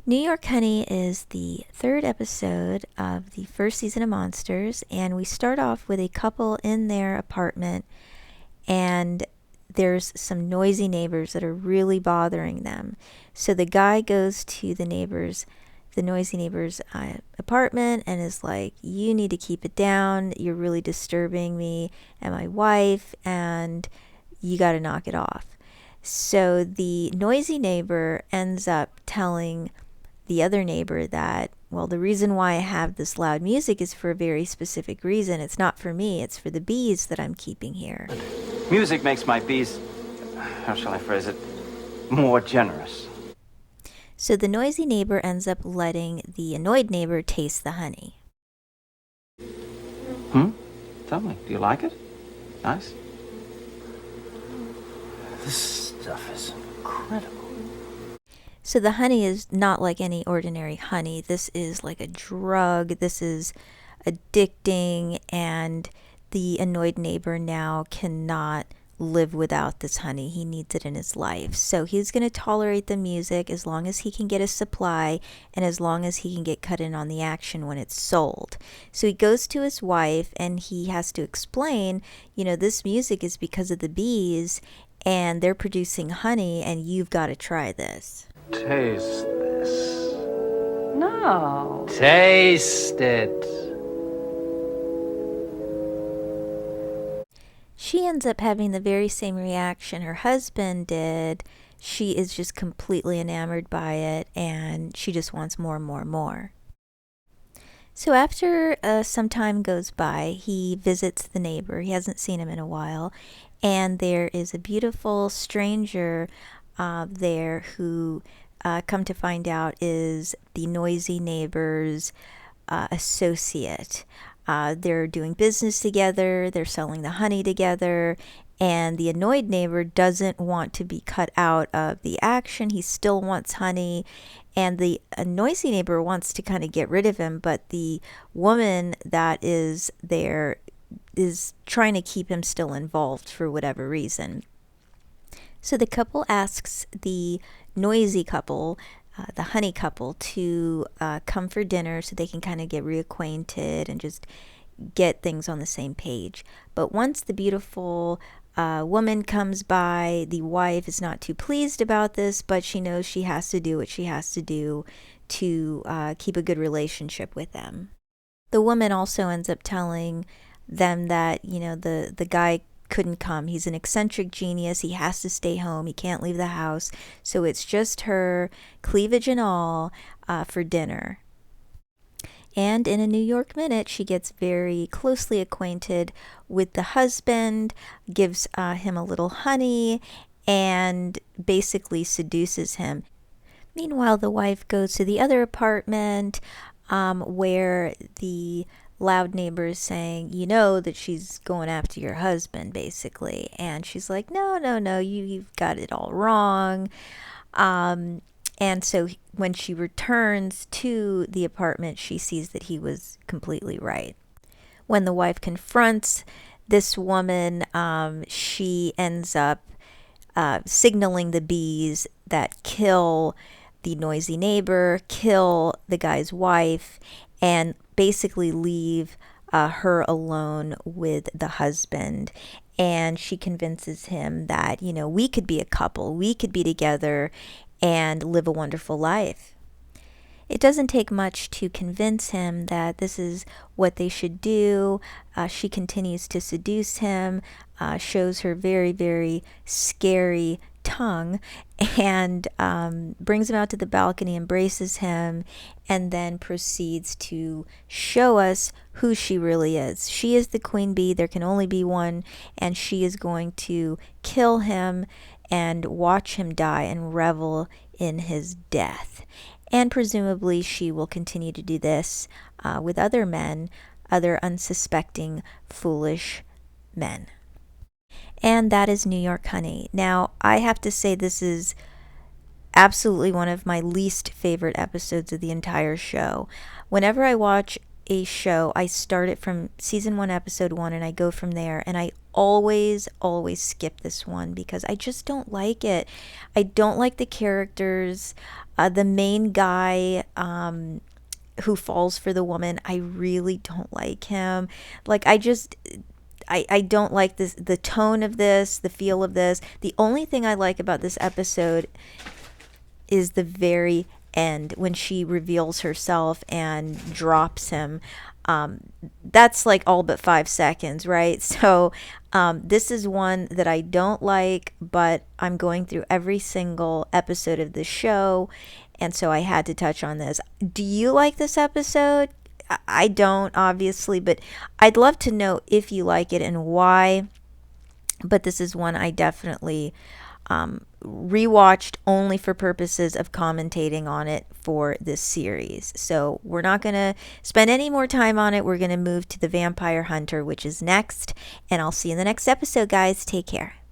New York Honey is the third episode of the first season of Monsters, and we start off with a couple in their apartment, and there's some noisy neighbors that are really bothering them. So the guy goes to the noisy neighbor's apartment and is like, "You need to keep it down. You're really disturbing me and my wife, and you got to knock it off." So the noisy neighbor ends up telling the other neighbor that, well, the reason why I have this loud music is for a very specific reason. It's not for me, it's for the bees that I'm keeping here. Music makes my bees, how shall I phrase it, more generous. So the noisy neighbor ends up letting the annoyed neighbor taste the honey. Tell me, do you like it? Nice? This stuff is incredible. So the honey is not like any ordinary honey. This is like a drug. This is addicting, and the annoyed neighbor now cannot live without this honey. He needs it in his life. So he's going to tolerate the music as long as he can get a supply and as long as he can get cut in on the action when it's sold. So he goes to his wife and he has to explain, this music is because of the bees and they're producing honey and you've got to try this. Taste this. No. Taste it. She ends up having the very same reaction her husband did. She is just completely enamored by it and she just wants more and more and more. So after some time goes by, he visits the neighbor. He hasn't seen him in a while. And there is a beautiful stranger there who, come to find out, is the noisy neighbor's associate. They're doing business together, they're selling the honey together, and the annoyed neighbor doesn't want to be cut out of the action. He still wants honey, and the noisy neighbor wants to kind of get rid of him, but the woman that is there is trying to keep him still involved for whatever reason. So the couple asks the noisy couple, the honey couple, to come for dinner so they can kind of get reacquainted and just get things on the same page. But once the beautiful woman comes by, the wife is not too pleased about this, but she knows she has to do what she has to do to keep a good relationship with them. The woman also ends up telling them that, the guy couldn't come. He's an eccentric genius. He has to stay home. He can't leave the house. So it's just her, cleavage and all, for dinner. And in a New York minute, she gets very closely acquainted with the husband, gives him a little honey, and basically seduces him. Meanwhile, the wife goes to the other apartment where the loud neighbor is saying, that she's going after your husband, basically. And she's like, no, you've got it all wrong. And so when she returns to the apartment, she sees that he was completely right. When the wife confronts this woman, she ends up signaling the bees that kill the noisy neighbor, kill the guy's wife, and basically leave her alone with the husband. And she convinces him that, we could be a couple, we could be together and live a wonderful life. It doesn't take much to convince him that this is what they should do. She continues to seduce him, shows her very, very scary tongue, and brings him out to the balcony, embraces him, and then proceeds to show us who she really is. She is the queen bee. There can only be one, and she is going to kill him and watch him die and revel in his death. And presumably she will continue to do this with other men, other unsuspecting, foolish men. And that is New York Honey. Now, I have to say this is absolutely one of my least favorite episodes of the entire show. Whenever I watch a show, I start it from season 1, episode 1, and I go from there, and I always skip this one because I just don't like it. I don't like the characters. The main guy, who falls for the woman, I really don't like him. Like, I don't like this, the tone of this, the feel of this. The only thing I like about this episode is the very end when she reveals herself and drops him. That's like all but 5 seconds, right? So this is one that I don't like, but I'm going through every single episode of the show, and so I had to touch on this. Do you like this episode? I don't, obviously, but I'd love to know if you like it and why. But this is one I definitely rewatched only for purposes of commentating on it for this series. So we're not going to spend any more time on it. We're going to move to The Vampire Hunter, which is next. And I'll see you in the next episode, guys. Take care.